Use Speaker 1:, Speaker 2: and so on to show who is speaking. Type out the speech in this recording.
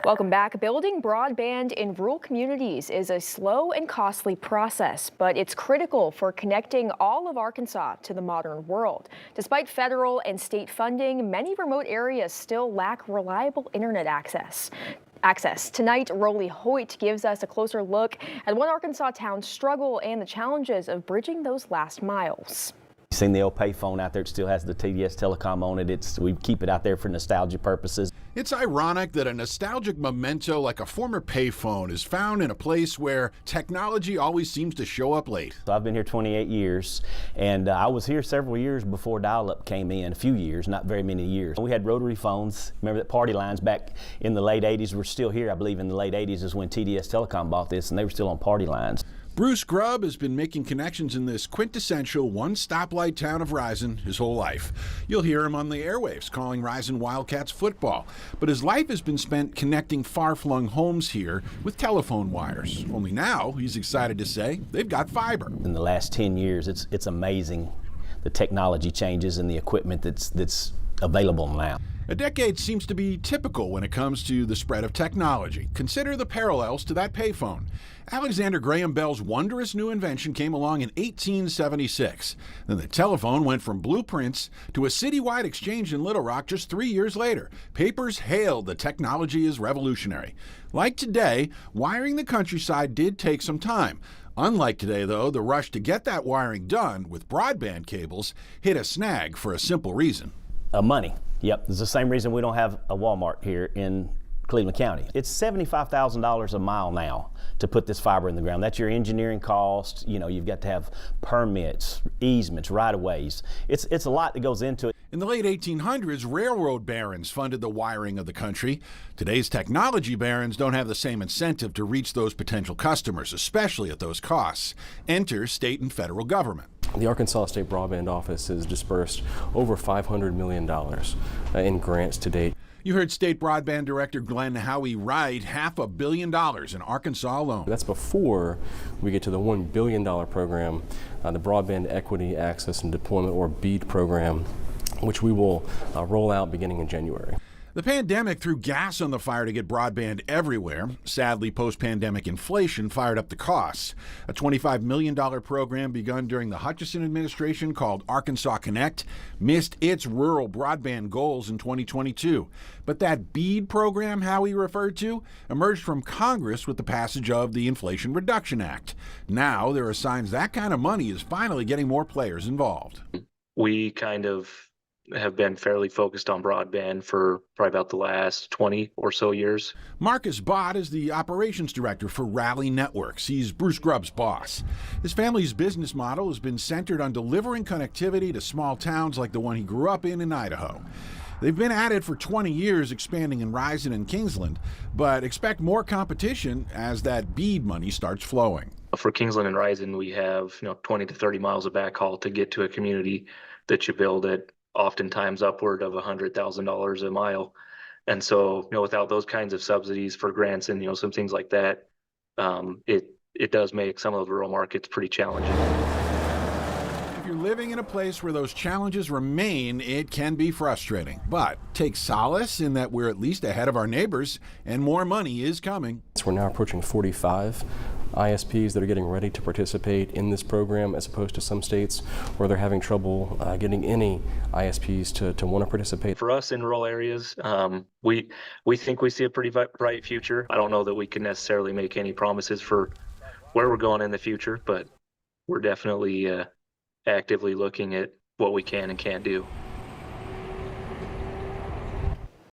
Speaker 1: Welcome back. Building broadband in rural communities is a slow and costly process, but it's critical for connecting all of Arkansas to the modern world. Despite federal and state funding, many remote areas still lack reliable internet access. Tonight, Rolly Hoyt gives us a closer look at one Arkansas town's struggle and the challenges of bridging those last miles.
Speaker 2: You've seen the old payphone out there. It still has the TDS Telecom on it. We keep it out there for nostalgia purposes.
Speaker 3: It's ironic that a nostalgic memento like a former payphone is found in a place where technology always seems to show up late.
Speaker 2: So I've been here 28 years, and I was here several years before dial-up came in, a few years, not very many years. We had rotary phones. Remember that party lines back in the late 80s were still here. I believe in the late 80s is when TDS Telecom bought this, and they were still on party lines.
Speaker 3: Bruce Grubb has been making connections in this quintessential one-stoplight town of Rison his whole life. You'll hear him on the airwaves calling Rison Wildcats football. But his life has been spent connecting far-flung homes here with telephone wires. Only now, he's excited to say, they've got fiber.
Speaker 2: In the last 10 years, it's amazing the technology changes and the equipment that's available now.
Speaker 3: A decade seems to be typical when it comes to the spread of technology. Consider the parallels to that payphone. Alexander Graham Bell's wondrous new invention came along in 1876. Then the telephone went from blueprints to a citywide exchange in Little Rock just 3 years later. Papers hailed the technology as revolutionary. Like today, wiring the countryside did take some time. Unlike today, though, the rush to get that wiring done with broadband cables hit a snag for a simple reason.
Speaker 2: Money. Yep, it's the same reason we don't have a Walmart here in Cleveland County. It's $75,000 a mile now to put this fiber in the ground. That's your engineering cost. You know, you've got to have permits, easements, right-of-ways. It's a lot that goes into it.
Speaker 3: In the late 1800s, railroad barons funded the wiring of the country. Today's technology barons don't have the same incentive to reach those potential customers, especially at those costs. Enter state and federal government.
Speaker 4: The Arkansas State Broadband Office has dispersed over $500 million in grants to date.
Speaker 3: You heard State Broadband Director Glenn Howie write $500 million in Arkansas alone.
Speaker 4: That's before we get to the $1 billion program, the Broadband Equity Access and Deployment, or BEAD program, which we will roll out beginning in January.
Speaker 3: The pandemic threw gas on the fire to get broadband everywhere. Sadly, post-pandemic inflation fired up the costs. A $25 million program begun during the Hutchison administration called Arkansas Connect missed its rural broadband goals in 2022. But that BEAD program Howie referred to emerged from Congress with the passage of the Inflation Reduction Act. Now there are signs that kind of money is finally getting more players involved.
Speaker 5: We kind of have been fairly focused on broadband for probably about the last 20 or so years.
Speaker 3: Marcus Bott is the operations director for Rally Networks. He's Bruce Grubb's boss. His family's business model has been centered on delivering connectivity to small towns like the one he grew up in Idaho. They've been at it for 20 years, expanding in Rison and Kingsland, but expect more competition as that BEAD money starts flowing.
Speaker 5: For Kingsland and Rison, we have 20 to 30 miles of backhaul to get to a community that you build at oftentimes upward of $100,000 a mile. And so, without those kinds of subsidies for grants and, some things like that, it does make some of the rural markets pretty challenging.
Speaker 3: If you're living in a place where those challenges remain, it can be frustrating. But take solace in that we're at least ahead of our neighbors and more money is coming.
Speaker 4: We're now approaching 45 ISPs that are getting ready to participate in this program, as opposed to some states where they're having trouble getting any ISPs to want to participate.
Speaker 5: For us in rural areas, we think we see a pretty bright future. I don't know that we can necessarily make any promises for where we're going in the future, but we're definitely actively looking at what we can and can't do.